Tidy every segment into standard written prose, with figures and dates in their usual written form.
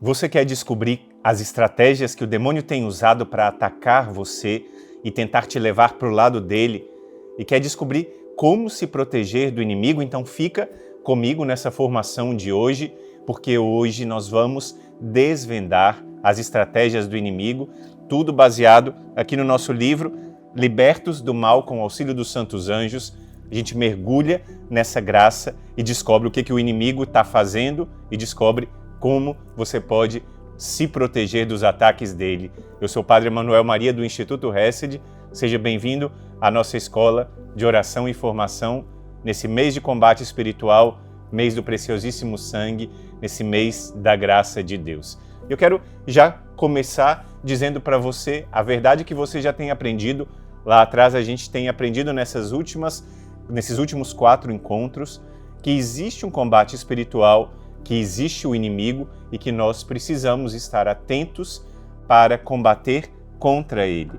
Você quer descobrir as estratégias que o demônio tem usado para atacar você e tentar te levar para o lado dele? E quer descobrir como se proteger do inimigo? Então fica comigo nessa formação de hoje, porque hoje nós vamos desvendar as estratégias do inimigo, tudo baseado aqui no nosso livro Libertos do Mal com o Auxílio dos Santos Anjos. A gente mergulha nessa graça e descobre o que o inimigo está fazendo e descobre como você pode se proteger dos ataques dele. Eu sou o Padre Emanuel Maria do Instituto Hesed. Seja bem-vindo à nossa escola de oração e formação nesse mês de combate espiritual, mês do preciosíssimo sangue, nesse mês da graça de Deus. Eu quero já começar dizendo para você a verdade que você já tem aprendido. Lá atrás a gente tem aprendido nesses últimos 4 encontros que existe um combate espiritual, que existe o inimigo e que nós precisamos estar atentos para combater contra ele.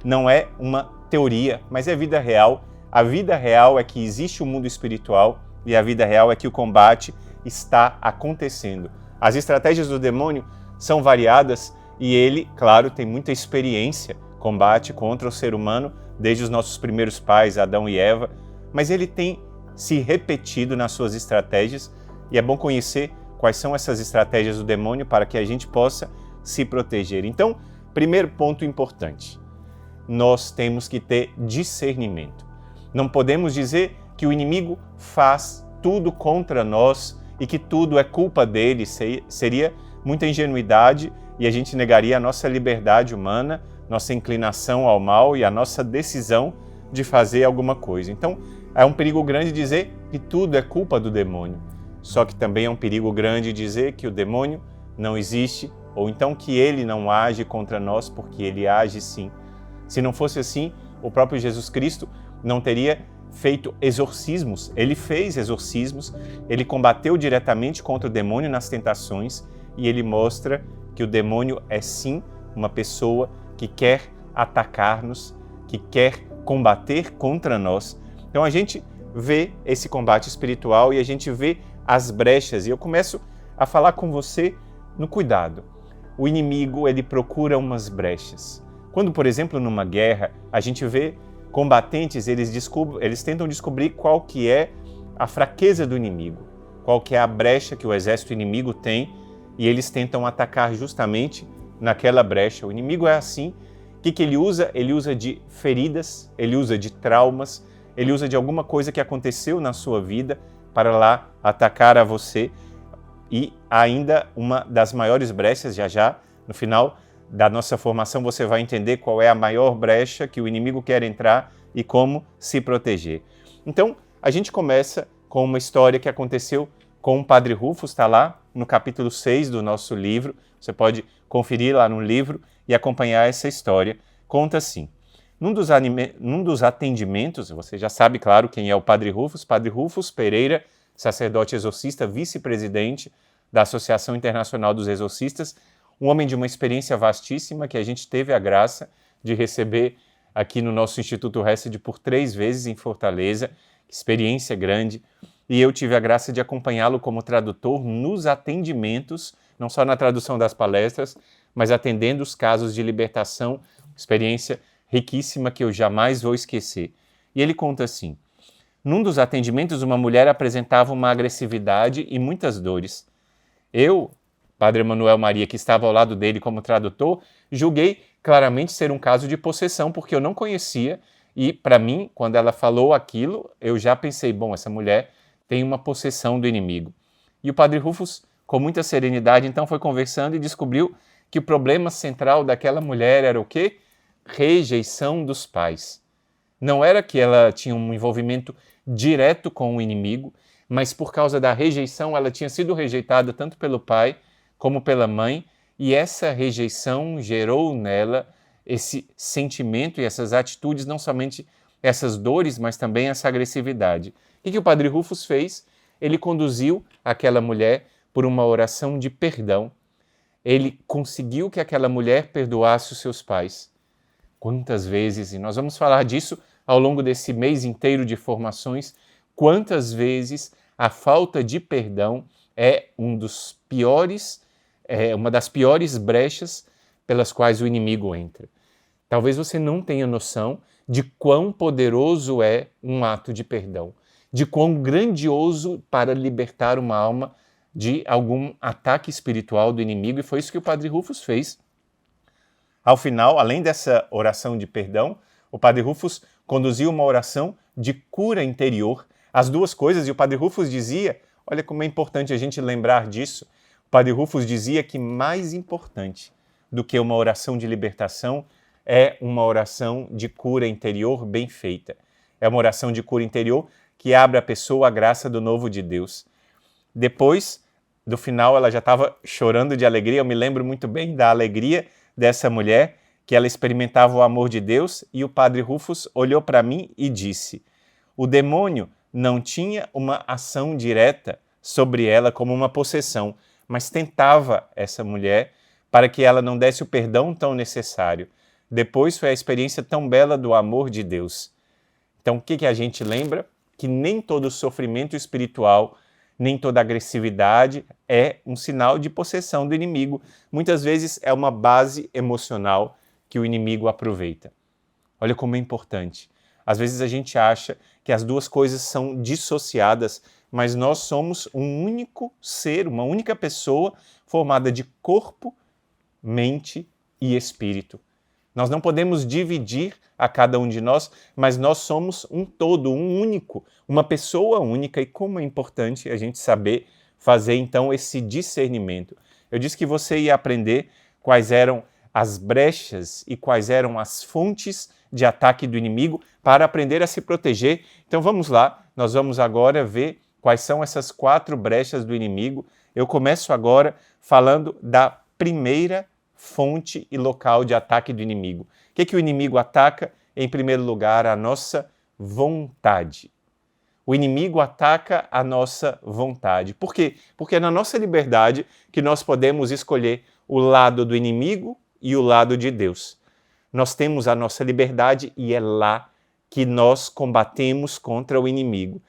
Não é uma teoria, mas é vida real. A vida real é que existe o mundo espiritual e a vida real é que o combate está acontecendo. As estratégias do demônio são variadas e ele, claro, tem muita experiência, combate contra o ser humano desde os nossos primeiros pais, Adão e Eva, mas ele tem se repetido nas suas estratégias. E é bom conhecer quais são essas estratégias do demônio para que a gente possa se proteger. Então, primeiro ponto importante, nós temos que ter discernimento. Não podemos dizer que o inimigo faz tudo contra nós e que tudo é culpa dele. Seria muita ingenuidade e a gente negaria a nossa liberdade humana, nossa inclinação ao mal e a nossa decisão de fazer alguma coisa. Então, é um perigo grande dizer que tudo é culpa do demônio. Só que também é um perigo grande dizer que o demônio não existe, ou então que ele não age contra nós, porque ele age sim. Se não fosse assim, o próprio Jesus Cristo não teria feito exorcismos. Ele fez exorcismos, ele combateu diretamente contra o demônio nas tentações e ele mostra que o demônio é sim uma pessoa que quer atacar-nos, que quer combater contra nós. Então a gente vê esse combate espiritual e a gente vê as brechas. E eu começo a falar com você no cuidado. O inimigo, ele procura umas brechas. Quando, por exemplo, numa guerra, a gente vê combatentes, eles tentam descobrir qual que é a fraqueza do inimigo, qual que é a brecha que o exército inimigo tem, e eles tentam atacar justamente naquela brecha. O inimigo é assim. O que ele usa? Ele usa de feridas, ele usa de traumas, ele usa de alguma coisa que aconteceu na sua vida para lá atacar a você. E ainda uma das maiores brechas, já no final da nossa formação você vai entender qual é a maior brecha que o inimigo quer entrar e como se proteger. Então, a gente começa com uma história que aconteceu com o Padre Rufus, está lá no capítulo 6 do nosso livro. Você pode conferir lá no livro e acompanhar essa história. Conta assim. Num dos atendimentos, você já sabe, claro, quem é o Padre Rufus Pereira, sacerdote exorcista, vice-presidente da Associação Internacional dos Exorcistas, um homem de uma experiência vastíssima que a gente teve a graça de receber aqui no nosso Instituto Hesed por 3 vezes em Fortaleza, experiência grande, e eu tive a graça de acompanhá-lo como tradutor nos atendimentos, não só na tradução das palestras, mas atendendo os casos de libertação, experiência riquíssima que eu jamais vou esquecer. E ele conta assim: num dos atendimentos, uma mulher apresentava uma agressividade e muitas dores. Eu, Padre Emanuel Maria, que estava ao lado dele como tradutor, julguei claramente ser um caso de possessão, porque eu não conhecia e, para mim, quando ela falou aquilo, eu já pensei, bom, essa mulher tem uma possessão do inimigo. E o Padre Rufus, com muita serenidade, então foi conversando e descobriu que o problema central daquela mulher era o quê? Rejeição dos pais. Não era que ela tinha um envolvimento direto com o inimigo, mas por causa da rejeição, ela tinha sido rejeitada tanto pelo pai como pela mãe, e essa rejeição gerou nela esse sentimento e essas atitudes, não somente essas dores, mas também essa agressividade. O que o Padre Rufus fez? Ele conduziu aquela mulher por uma oração de perdão. Ele conseguiu que aquela mulher perdoasse os seus pais. Quantas vezes, e nós vamos falar disso ao longo desse mês inteiro de formações, quantas vezes a falta de perdão é um dos piores é uma das piores brechas pelas quais o inimigo entra. Talvez você não tenha noção de quão poderoso é um ato de perdão, de quão grandioso para libertar uma alma de algum ataque espiritual do inimigo, e foi isso que o Padre Rufus fez. Ao final, além dessa oração de perdão, o Padre Rufus conduziu uma oração de cura interior, as duas coisas, e o Padre Rufus dizia, olha como é importante a gente lembrar disso, o Padre Rufus dizia que mais importante do que uma oração de libertação é uma oração de cura interior bem feita. É uma oração de cura interior que abre à pessoa a graça do novo de Deus. Depois, do final, ela já estava chorando de alegria. Eu me lembro muito bem da alegria dessa mulher, que ela experimentava o amor de Deus, e o Padre Rufus olhou para mim e disse: o demônio não tinha uma ação direta sobre ela como uma possessão, mas tentava essa mulher para que ela não desse o perdão tão necessário. Depois foi a experiência tão bela do amor de Deus. Então, o que a gente lembra? Que nem todo sofrimento espiritual, nem toda agressividade é um sinal de possessão do inimigo. Muitas vezes é uma base emocional que o inimigo aproveita. Olha como é importante. Às vezes a gente acha que as duas coisas são dissociadas, mas nós somos um único ser, uma única pessoa formada de corpo, mente e espírito. Nós não podemos dividir a cada um de nós, mas nós somos um todo, um único, uma pessoa única, e como é importante a gente saber fazer então esse discernimento. Eu disse que você ia aprender quais eram as brechas e quais eram as fontes de ataque do inimigo para aprender a se proteger. Então vamos lá, nós vamos agora ver quais são essas 4 brechas do inimigo. Eu começo agora falando da primeira fonte e local de ataque do inimigo. O que o inimigo ataca? Em primeiro lugar, a nossa vontade. O inimigo ataca a nossa vontade. Por quê? Porque é na nossa liberdade que nós podemos escolher o lado do inimigo e o lado de Deus. Nós temos a nossa liberdade e é lá que nós combatemos contra o inimigo.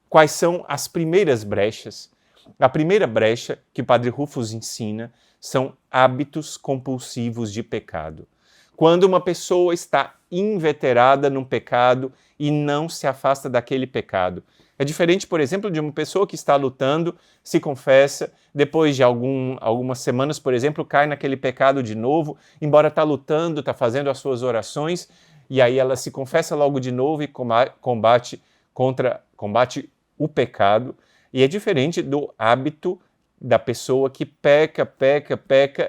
Quais são as primeiras brechas? A primeira brecha que o Padre Rufus ensina são hábitos compulsivos de pecado. Quando uma pessoa está inveterada num pecado e não se afasta daquele pecado. É diferente, por exemplo, de uma pessoa que está lutando, se confessa, depois de algumas semanas, por exemplo, cai naquele pecado de novo, embora está lutando, está fazendo as suas orações, e aí ela se confessa logo de novo e combate o pecado. E é diferente do hábito da pessoa que peca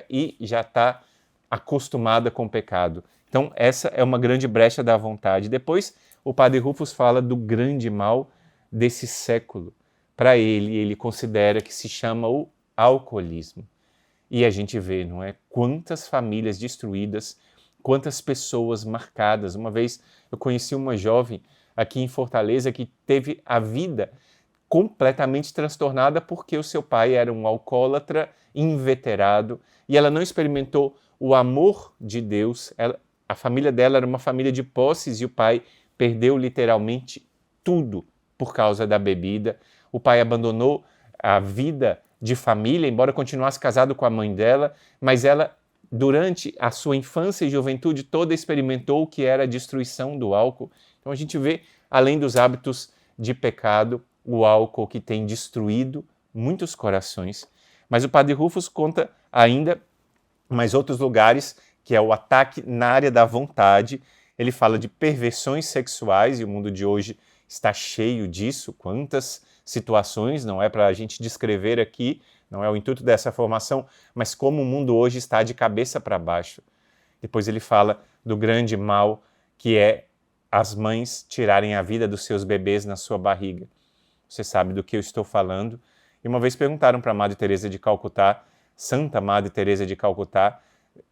e já está acostumada com o pecado. Então, essa é uma grande brecha da vontade. Depois, o Padre Rufus fala do grande mal desse século. Para ele considera que se chama o alcoolismo. E a gente vê, não é? Quantas famílias destruídas, quantas pessoas marcadas. Uma vez eu conheci uma jovem aqui em Fortaleza que teve a vida completamente transtornada porque o seu pai era um alcoólatra inveterado e ela não experimentou o amor de Deus. A família dela era uma família de posses e o pai perdeu literalmente tudo por causa da bebida. O pai abandonou a vida de família, embora continuasse casado com a mãe dela, mas ela, durante a sua infância e juventude toda, experimentou o que era a destruição do álcool. Então a gente vê, além dos hábitos de pecado, o álcool que tem destruído muitos corações. Mas o Padre Rufus conta ainda mais outros lugares, que é o ataque na área da vontade. Ele fala de perversões sexuais, e o mundo de hoje está cheio disso. Quantas situações, não é para a gente descrever aqui, não é o intuito dessa formação, mas como o mundo hoje está de cabeça para baixo. Depois ele fala do grande mal que é as mães tirarem a vida dos seus bebês na sua barriga. Você sabe do que eu estou falando. E uma vez perguntaram para a Madre Teresa de Calcutá, Santa Madre Teresa de Calcutá,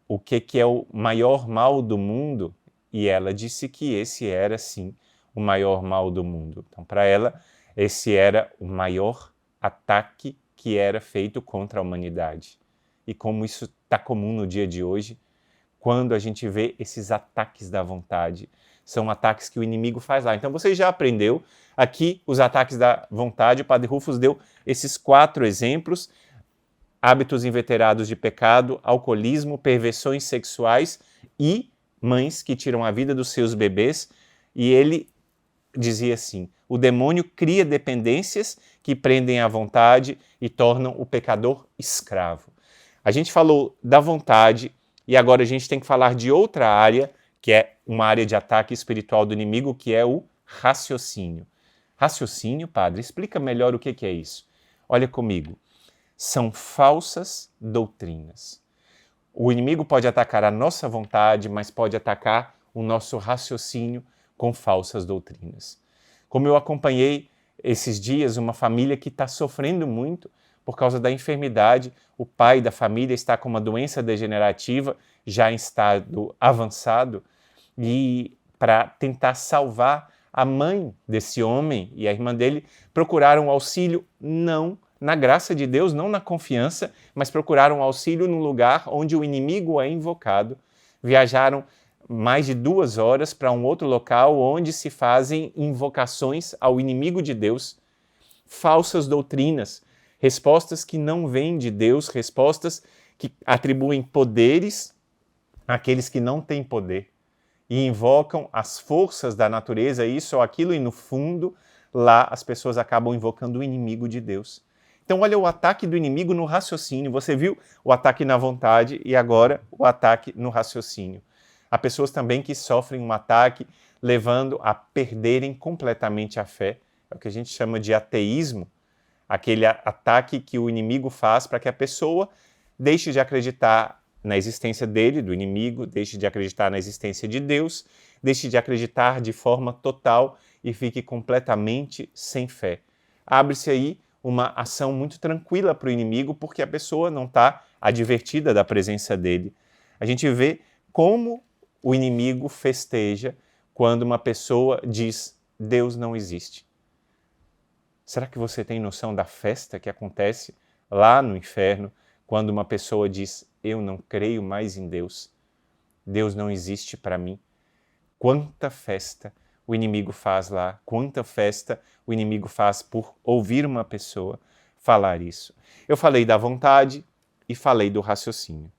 o que é o maior mal do mundo? E ela disse que esse era, sim, o maior mal do mundo. Então, para ela, esse era o maior ataque que era feito contra a humanidade. E como isso está comum no dia de hoje, quando a gente vê esses ataques da vontade, são ataques que o inimigo faz lá. Então você já aprendeu aqui os ataques da vontade. O Padre Rufus deu esses 4 exemplos. hábitos inveterados de pecado, alcoolismo, perversões sexuais e mães que tiram a vida dos seus bebês. E ele dizia assim: o demônio cria dependências que prendem a vontade e tornam o pecador escravo. A gente falou da vontade e agora a gente tem que falar de outra área, que é uma área de ataque espiritual do inimigo, que é o raciocínio. Raciocínio, padre, explica melhor o que é isso. Olha comigo, são falsas doutrinas. O inimigo pode atacar a nossa vontade, mas pode atacar o nosso raciocínio com falsas doutrinas. Como eu acompanhei esses dias uma família que está sofrendo muito por causa da enfermidade, o pai da família está com uma doença degenerativa, já em estado avançado, e para tentar salvar a mãe desse homem e a irmã dele, procuraram auxílio não na graça de Deus, não na confiança, mas procuraram auxílio num lugar onde o inimigo é invocado. Viajaram mais de 2 horas para um outro local onde se fazem invocações ao inimigo de Deus, falsas doutrinas, respostas que não vêm de Deus, respostas que atribuem poderes àqueles que não têm poder e invocam as forças da natureza, isso ou aquilo, e no fundo, lá as pessoas acabam invocando o inimigo de Deus. Então olha o ataque do inimigo no raciocínio. Você viu o ataque na vontade e agora o ataque no raciocínio. Há pessoas também que sofrem um ataque levando a perderem completamente a fé. É o que a gente chama de ateísmo, aquele ataque que o inimigo faz para que a pessoa deixe de acreditar na existência dele, do inimigo, deixe de acreditar na existência de Deus, deixe de acreditar de forma total e fique completamente sem fé. Abre-se aí uma ação muito tranquila para o inimigo, porque a pessoa não está advertida da presença dele. A gente vê como o inimigo festeja quando uma pessoa diz: Deus não existe. Será que você tem noção da festa que acontece lá no inferno quando uma pessoa diz: eu não creio mais em Deus, Deus não existe para mim? Quanta festa o inimigo faz lá, quanta festa o inimigo faz por ouvir uma pessoa falar isso. Eu falei da vontade e falei do raciocínio.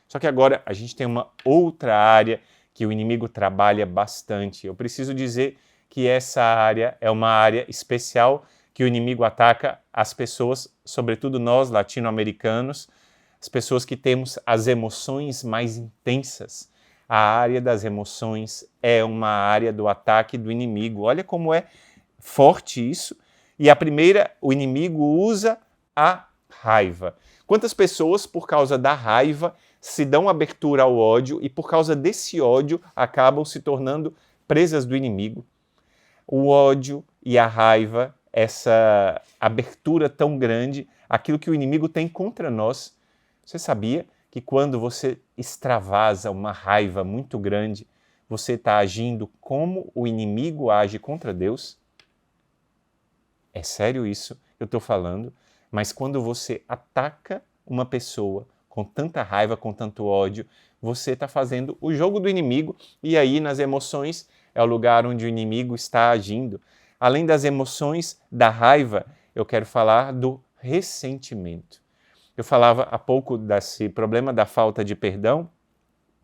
Só que agora a gente tem uma outra área que o inimigo trabalha bastante. Eu preciso dizer que essa área é uma área especial que o inimigo ataca as pessoas, sobretudo nós latino-americanos, as pessoas que temos as emoções mais intensas. A área das emoções é uma área do ataque do inimigo. Olha como é forte isso. E a primeira, o inimigo usa a raiva. Quantas pessoas, por causa da raiva, se dão abertura ao ódio e, por causa desse ódio, acabam se tornando presas do inimigo? O ódio e a raiva, essa abertura tão grande, aquilo que o inimigo tem contra nós. Você sabia que quando você extravasa uma raiva muito grande, você está agindo como o inimigo age contra Deus? É sério isso que eu estou falando, mas quando você ataca uma pessoa com tanta raiva, com tanto ódio, você está fazendo o jogo do inimigo, e aí nas emoções é o lugar onde o inimigo está agindo. Além das emoções da raiva, eu quero falar do ressentimento. Eu falava há pouco desse problema da falta de perdão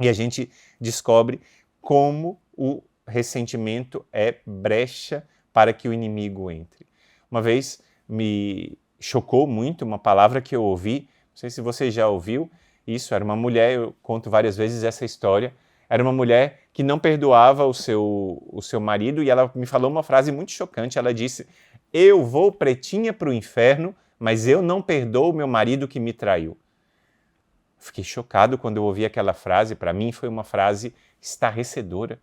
e a gente descobre como o ressentimento é brecha para que o inimigo entre. Uma vez me chocou muito uma palavra que eu ouvi, não sei se você já ouviu isso, era uma mulher, eu conto várias vezes essa história, era uma mulher que não perdoava o seu marido e ela me falou uma frase muito chocante, ela disse: eu vou pretinha para o inferno, mas eu não perdoo meu marido que me traiu. Fiquei chocado quando eu ouvi aquela frase, para mim foi uma frase estarrecedora.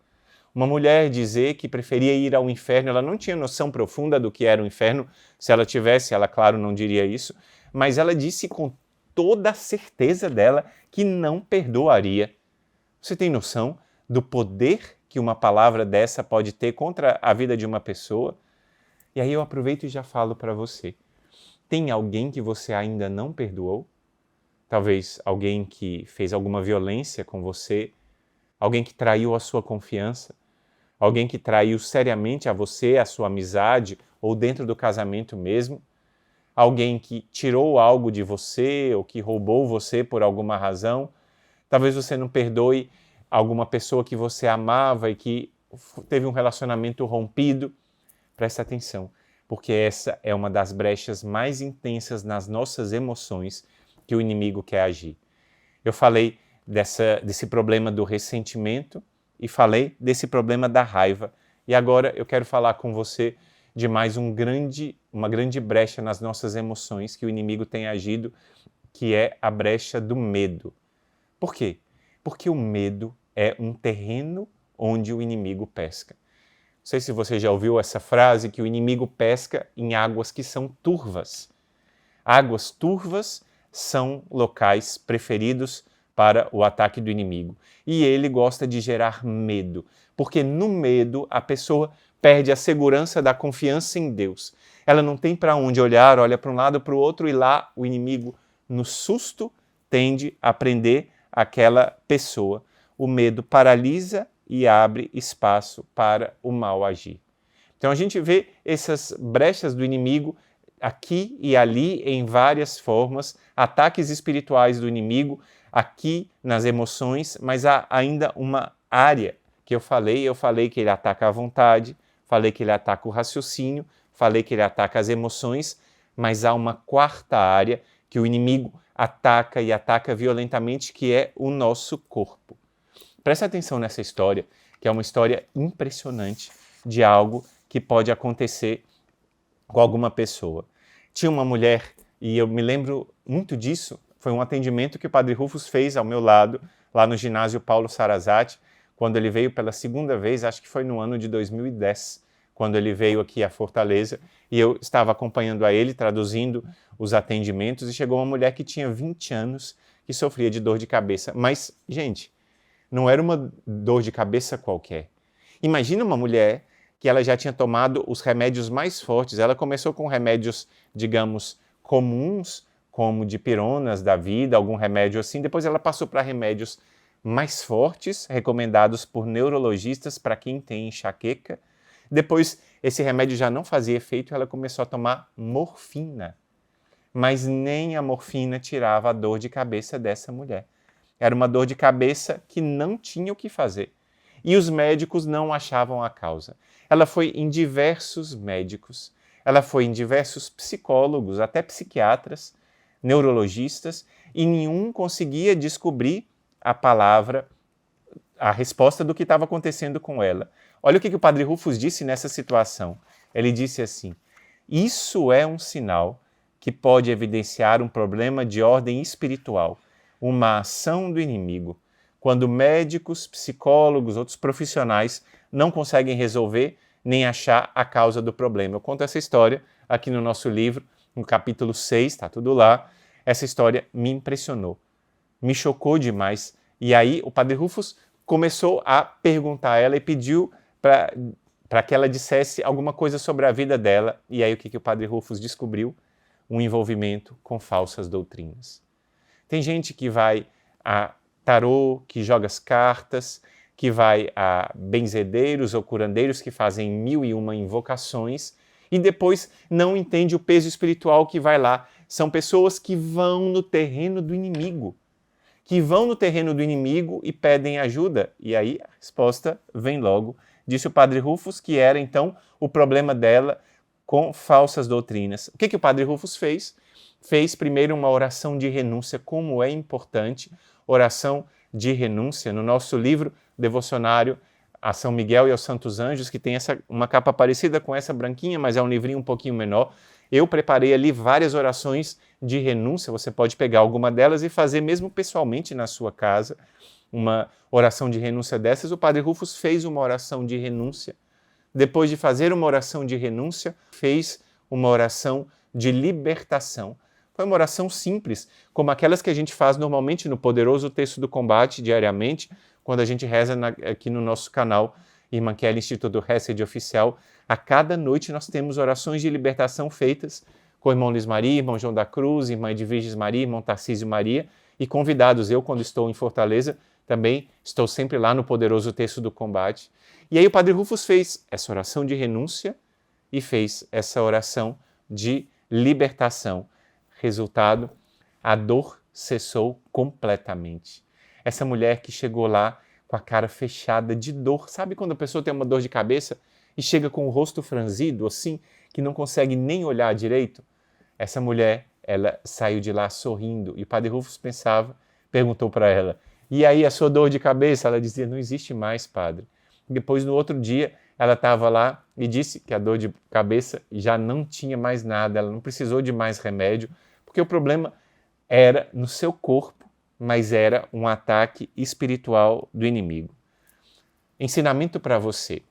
Uma mulher dizer que preferia ir ao inferno, ela não tinha noção profunda do que era o inferno, se ela tivesse, ela claro não diria isso, mas ela disse com toda a certeza dela que não perdoaria. Você tem noção do poder que uma palavra dessa pode ter contra a vida de uma pessoa? E aí eu aproveito e já falo para você. Tem alguém que você ainda não perdoou? Talvez alguém que fez alguma violência com você, alguém que traiu a sua confiança, alguém que traiu seriamente a você, a sua amizade, ou dentro do casamento mesmo, alguém que tirou algo de você ou que roubou você por alguma razão. Talvez você não perdoe alguma pessoa que você amava e que teve um relacionamento rompido. Presta atenção, porque essa é uma das brechas mais intensas nas nossas emoções que o inimigo quer agir. Eu falei desse problema do ressentimento e falei desse problema da raiva. E agora eu quero falar com você de mais uma grande brecha nas nossas emoções que o inimigo tem agido, que é a brecha do medo. Por quê? Porque o medo é um terreno onde o inimigo pesca. Não sei se você já ouviu essa frase, que o inimigo pesca em águas que são turvas. Águas turvas são locais preferidos para o ataque do inimigo. E ele gosta de gerar medo, porque no medo a pessoa perde a segurança da confiança em Deus. Ela não tem para onde olhar, olha para um lado, para o outro, e lá o inimigo, no susto, tende a prender aquela pessoa. O medo paralisa e abre espaço para o mal agir. Então a gente vê essas brechas do inimigo aqui e ali em várias formas, ataques espirituais do inimigo aqui nas emoções, mas há ainda uma área que eu falei que ele ataca a vontade, falei que ele ataca o raciocínio, falei que ele ataca as emoções, mas há uma quarta área que o inimigo ataca e ataca violentamente, que é o nosso corpo. Presta atenção nessa história, que é uma história impressionante de algo que pode acontecer com alguma pessoa. Tinha uma mulher, e eu me lembro muito disso, foi um atendimento que o Padre Rufus fez ao meu lado, lá no ginásio Paulo Sarazate, quando ele veio pela segunda vez, acho que foi no ano de 2010, quando ele veio aqui a Fortaleza, e eu estava acompanhando a ele, traduzindo os atendimentos, e chegou uma mulher que tinha 20 anos, que sofria de dor de cabeça. Mas, gente, não era uma dor de cabeça qualquer. Imagina uma mulher que ela já tinha tomado os remédios mais fortes. Ela começou com remédios, digamos, comuns, como dipironas da vida, algum remédio assim. Depois ela passou para remédios mais fortes, recomendados por neurologistas para quem tem enxaqueca. Depois esse remédio já não fazia efeito, ela começou a tomar morfina. Mas nem a morfina tirava a dor de cabeça dessa mulher. Era uma dor de cabeça que não tinha o que fazer. E os médicos não achavam a causa. Ela foi em diversos médicos, ela foi em diversos psicólogos, até psiquiatras, neurologistas, e nenhum conseguia descobrir a resposta do que estava acontecendo com ela. Olha o que o Padre Rufus disse nessa situação. Ele disse assim: isso é um sinal que pode evidenciar um problema de ordem espiritual, uma ação do inimigo. Quando médicos, psicólogos, outros profissionais não conseguem resolver nem achar a causa do problema. Eu conto essa história aqui no nosso livro, no capítulo 6, está tudo lá. Essa história me impressionou, me chocou demais. E aí o Padre Rufus começou a perguntar a ela e pediu para que ela dissesse alguma coisa sobre a vida dela. E aí o que o Padre Rufus descobriu? Um envolvimento com falsas doutrinas. Tem gente que vai a tarô, que joga as cartas, que vai a benzedeiros ou curandeiros que fazem 1001 invocações e depois não entende o peso espiritual que vai lá. São pessoas que vão no terreno do inimigo, e pedem ajuda. E aí a resposta vem logo. Disse o Padre Rufus que era então o problema dela com falsas doutrinas. O que o Padre Rufus fez? Fez primeiro uma oração de renúncia. Como é importante oração de renúncia. No nosso livro devocionário a São Miguel e aos Santos Anjos, que tem uma capa parecida com essa branquinha, mas é um livrinho um pouquinho menor, eu preparei ali várias orações de renúncia. Você pode pegar alguma delas e fazer mesmo pessoalmente na sua casa uma oração de renúncia dessas. O Padre Rufus fez uma oração de renúncia. Depois de fazer uma oração de renúncia, fez uma oração de libertação. Foi uma oração simples, como aquelas que a gente faz normalmente no Poderoso Texto do Combate, diariamente, quando a gente reza aqui no nosso canal Irmã Kelly Instituto Hesed Oficial. A cada noite nós temos orações de libertação feitas com o irmão Luiz Maria, irmão João da Cruz, irmã Edviges Maria, irmão Tarcísio Maria, e convidados. Eu, quando estou em Fortaleza, também estou sempre lá no Poderoso Texto do Combate. E aí o Padre Rufus fez essa oração de renúncia e fez essa oração de libertação. Resultado, a dor cessou completamente. Essa mulher que chegou lá com a cara fechada de dor, sabe quando a pessoa tem uma dor de cabeça e chega com o rosto franzido, assim, que não consegue nem olhar direito? Essa mulher, ela saiu de lá sorrindo e o Padre Rufus perguntou para ela, e aí a sua dor de cabeça? Ela dizia, não existe mais, padre. Depois, no outro dia, ela estava lá e disse que a dor de cabeça já não tinha mais nada, ela não precisou de mais remédio, porque o problema era no seu corpo, mas era um ataque espiritual do inimigo. Ensinamento para você.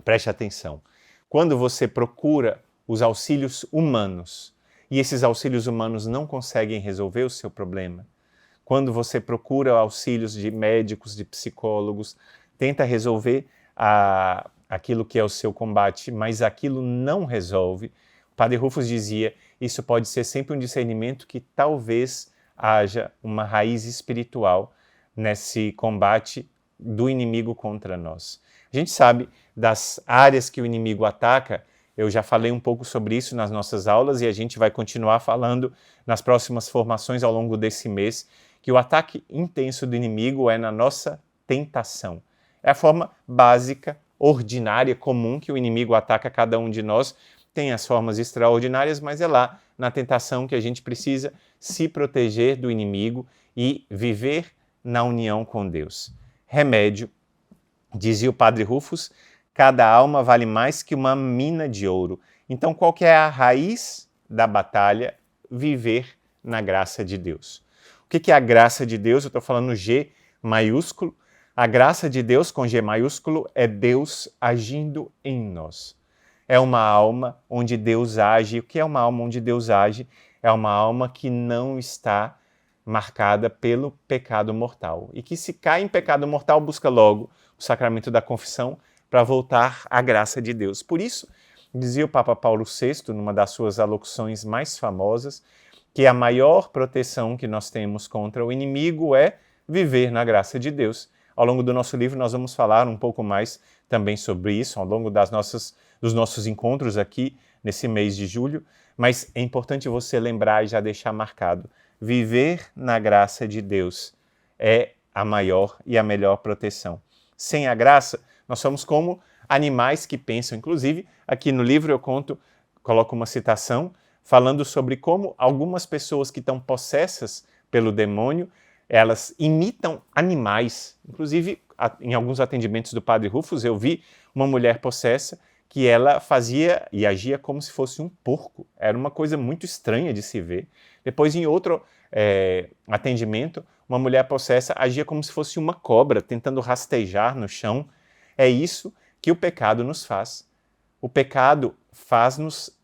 Preste atenção. Quando você procura os auxílios humanos e esses auxílios humanos não conseguem resolver o seu problema, quando você procura auxílios de médicos, de psicólogos, tenta resolver aquilo que é o seu combate, mas aquilo não resolve, o Padre Rufus dizia, isso pode ser sempre um discernimento que talvez haja uma raiz espiritual nesse combate do inimigo contra nós. A gente sabe das áreas que o inimigo ataca, eu já falei um pouco sobre isso nas nossas aulas e a gente vai continuar falando nas próximas formações ao longo desse mês, que o ataque intenso do inimigo é na nossa tentação. É a forma básica, ordinária, comum que o inimigo ataca cada um de nós. Tem as formas extraordinárias, mas é lá na tentação que a gente precisa se proteger do inimigo e viver na união com Deus. Remédio, dizia o Padre Rufus, cada alma vale mais que uma mina de ouro. Então, qual que é a raiz da batalha? Viver na graça de Deus. O que é a graça de Deus? Eu estou falando G maiúsculo. A graça de Deus, com G maiúsculo, é Deus agindo em nós. É uma alma onde Deus age. O que é uma alma onde Deus age? É uma alma que não está marcada pelo pecado mortal. E que se cai em pecado mortal, busca logo o sacramento da confissão para voltar à graça de Deus. Por isso, dizia o Papa Paulo VI, numa das suas alocuções mais famosas, que a maior proteção que nós temos contra o inimigo é viver na graça de Deus. Ao longo do nosso livro nós vamos falar um pouco mais também sobre isso, ao longo dos nossos encontros aqui nesse mês de julho, mas é importante você lembrar e já deixar marcado. Viver na graça de Deus é a maior e a melhor proteção. Sem a graça, nós somos como animais que pensam. Inclusive, aqui no livro eu coloco uma citação falando sobre como algumas pessoas que estão possessas pelo demônio, elas imitam animais. Inclusive, em alguns atendimentos do Padre Rufus, eu vi uma mulher possessa que ela fazia e agia como se fosse um porco. Era uma coisa muito estranha de se ver. Depois, em outro atendimento, uma mulher possessa agia como se fosse uma cobra, tentando rastejar no chão. É isso que o pecado nos faz. O pecado faz-nos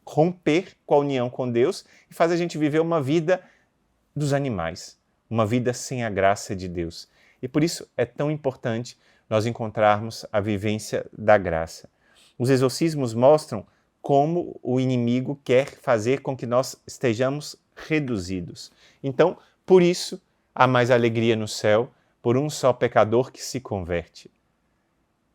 romper com a união com Deus e faz a gente viver uma vida dos animais, uma vida sem a graça de Deus. E por isso é tão importante nós encontrarmos a vivência da graça. Os exorcismos mostram como o inimigo quer fazer com que nós estejamos reduzidos. Então, por isso, há mais alegria no céu por um só pecador que se converte.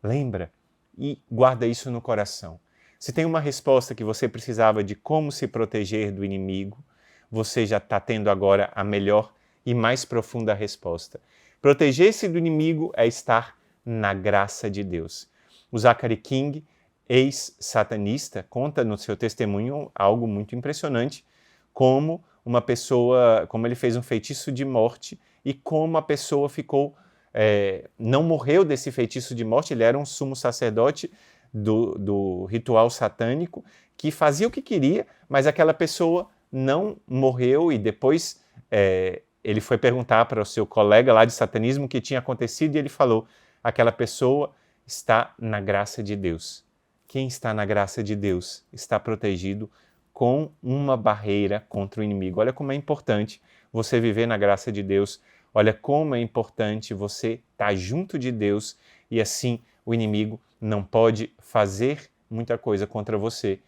Lembra e guarda isso no coração. Se tem uma resposta que você precisava de como se proteger do inimigo, você já está tendo agora a melhor e mais profunda resposta. Proteger-se do inimigo é estar na graça de Deus. O Zachary King, ex-satanista, conta no seu testemunho algo muito impressionante, como ele fez um feitiço de morte e como a pessoa não morreu desse feitiço de morte. Ele era um sumo sacerdote do ritual satânico que fazia o que queria, mas aquela pessoa não morreu e depois ele foi perguntar para o seu colega lá de satanismo o que tinha acontecido e ele falou, aquela pessoa está na graça de Deus. Quem está na graça de Deus está protegido com uma barreira contra o inimigo. Olha como é importante você viver na graça de Deus. Olha como é importante você estar junto de Deus e assim o inimigo não pode fazer muita coisa contra você.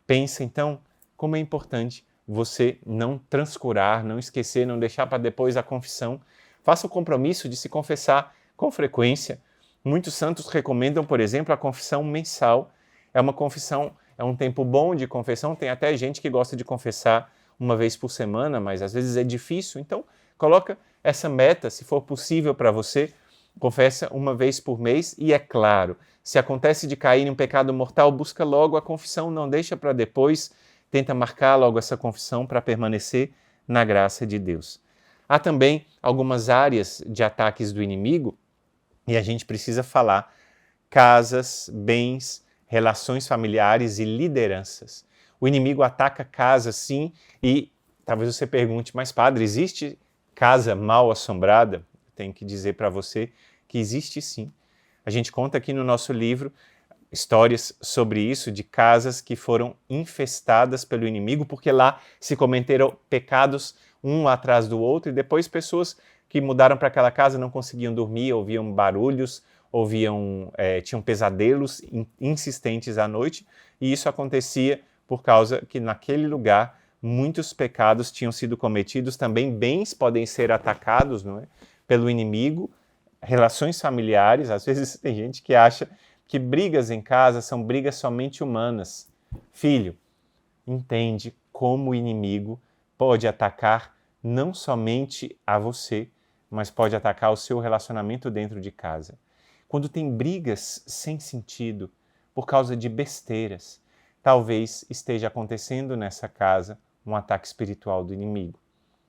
Pensa então como é importante você não transcurar, não esquecer, não deixar para depois a confissão. Faça o compromisso de se confessar com frequência. Muitos santos recomendam, por exemplo, a confissão mensal. É uma confissão é um tempo bom de confissão. Tem até gente que gosta de confessar uma vez por semana, mas às vezes é difícil. Então, coloca essa meta, se for possível para você, confessa uma vez por mês. E é claro, se acontece de cair em um pecado mortal, busca logo a confissão, não deixa para depois, tenta marcar logo essa confissão para permanecer na graça de Deus. Há também algumas áreas de ataques do inimigo e a gente precisa falar: casas, bens, relações familiares e lideranças. O inimigo ataca casas, sim, e talvez você pergunte: mas padre, existe casa mal assombrada? Eu tenho que dizer para você que existe sim. A gente conta aqui no nosso livro histórias sobre isso, de casas que foram infestadas pelo inimigo, porque lá se cometeram pecados um atrás do outro, e depois pessoas que mudaram para aquela casa não conseguiam dormir, ouviam barulhos, tinham pesadelos insistentes à noite, e isso acontecia por causa que naquele lugar muitos pecados tinham sido cometidos, também bens podem ser atacados, não é? Pelo inimigo, relações familiares. Às vezes tem gente que acha que brigas em casa são brigas somente humanas. Filho, entende como o inimigo pode atacar não somente a você, mas pode atacar o seu relacionamento dentro de casa. Quando tem brigas sem sentido, por causa de besteiras, talvez esteja acontecendo nessa casa um ataque espiritual do inimigo.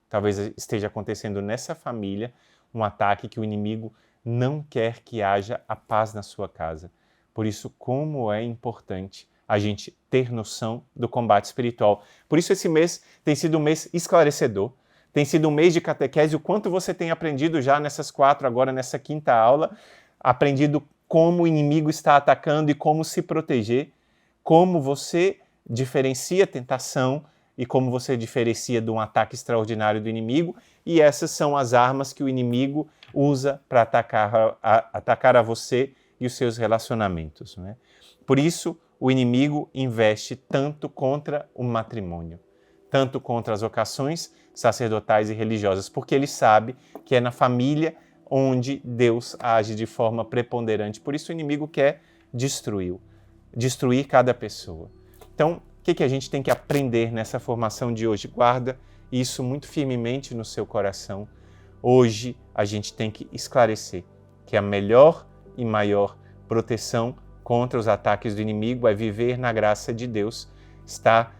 Talvez esteja acontecendo nessa família um ataque que o inimigo não quer que haja a paz na sua casa. Por isso, como é importante a gente ter noção do combate espiritual. Por isso, esse mês tem sido um mês esclarecedor, tem sido um mês de catequese. O quanto você tem aprendido já nessas 4, agora nessa 5ª aula, aprendido como o inimigo está atacando e como se proteger, como você diferencia tentação e como você diferencia de um ataque extraordinário do inimigo. E essas são as armas que o inimigo usa para atacar a você e os seus relacionamentos, não é? Por isso, o inimigo investe tanto contra o matrimônio, tanto contra as vocações sacerdotais e religiosas, porque ele sabe que é na família onde Deus age de forma preponderante. Por isso o inimigo quer destruir cada pessoa. Então, o que a gente tem que aprender nessa formação de hoje? Guarda isso muito firmemente no seu coração. Hoje a gente tem que esclarecer que a melhor e maior proteção contra os ataques do inimigo é viver na graça de Deus, estar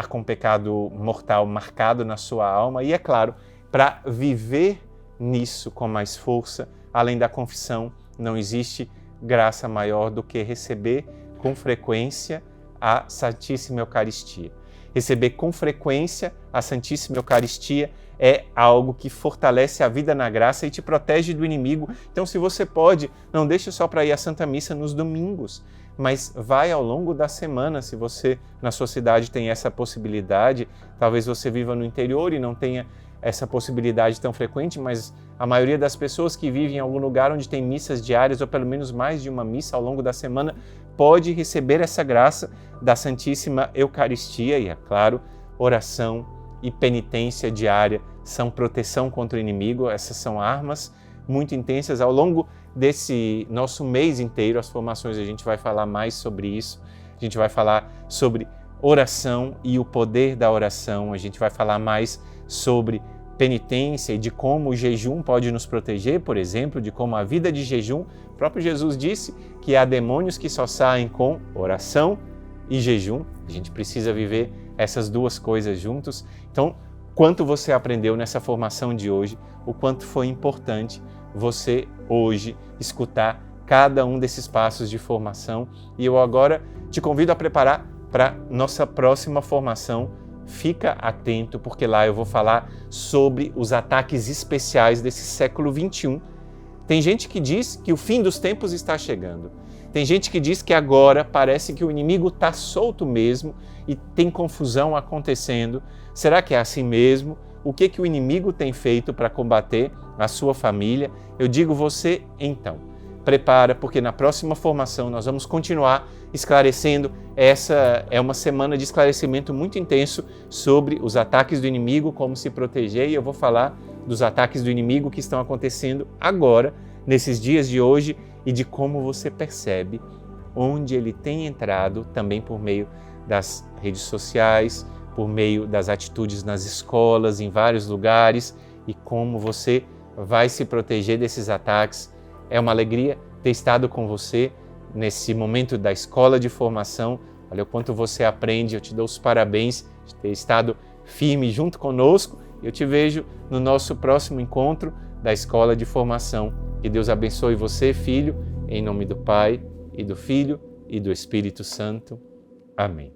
com pecado mortal marcado na sua alma e, é claro, para viver nisso com mais força, além da confissão, não existe graça maior do que receber com frequência a Santíssima Eucaristia. Receber com frequência a Santíssima Eucaristia é algo que fortalece a vida na graça e te protege do inimigo. Então, se você pode, não deixe só para ir à Santa Missa nos domingos, mas vai ao longo da semana. Se você na sua cidade tem essa possibilidade, talvez você viva no interior e não tenha essa possibilidade tão frequente, mas a maioria das pessoas que vivem em algum lugar onde tem missas diárias, ou pelo menos mais de uma missa ao longo da semana, pode receber essa graça da Santíssima Eucaristia. E, é claro, oração e penitência diária são proteção contra o inimigo. Essas são armas muito intensas. Ao longo desse nosso mês inteiro, as formações, a gente vai falar mais sobre isso. A gente vai falar sobre oração e o poder da oração. A gente vai falar mais sobre penitência e de como o jejum pode nos proteger, por exemplo, de como a vida de jejum, o próprio Jesus disse que há demônios que só saem com oração e jejum. A gente precisa viver essas duas coisas juntos. Então, quanto você aprendeu nessa formação de hoje, o quanto foi importante você hoje escutar cada um desses passos de formação. E eu agora te convido a preparar para nossa próxima formação. Fica atento, porque lá eu vou falar sobre os ataques especiais desse século XXI. Tem gente que diz que o fim dos tempos está chegando. Tem gente que diz que agora parece que o inimigo está solto mesmo e tem confusão acontecendo. Será que é assim mesmo? O que o inimigo tem feito para combater a sua família? Eu digo você, então, prepara, porque na próxima formação nós vamos continuar esclarecendo. Essa é uma semana de esclarecimento muito intenso sobre os ataques do inimigo, como se proteger, e eu vou falar dos ataques do inimigo que estão acontecendo agora, nesses dias de hoje, e de como você percebe onde ele tem entrado, também por meio das redes sociais, por meio das atitudes nas escolas, em vários lugares, e como você vai se proteger desses ataques. É uma alegria ter estado com você nesse momento da escola de formação. Olha o quanto você aprende, eu te dou os parabéns de ter estado firme junto conosco. Eu te vejo no nosso próximo encontro da escola de formação. Que Deus abençoe você, filho, em nome do Pai, e do Filho, e do Espírito Santo. Amém.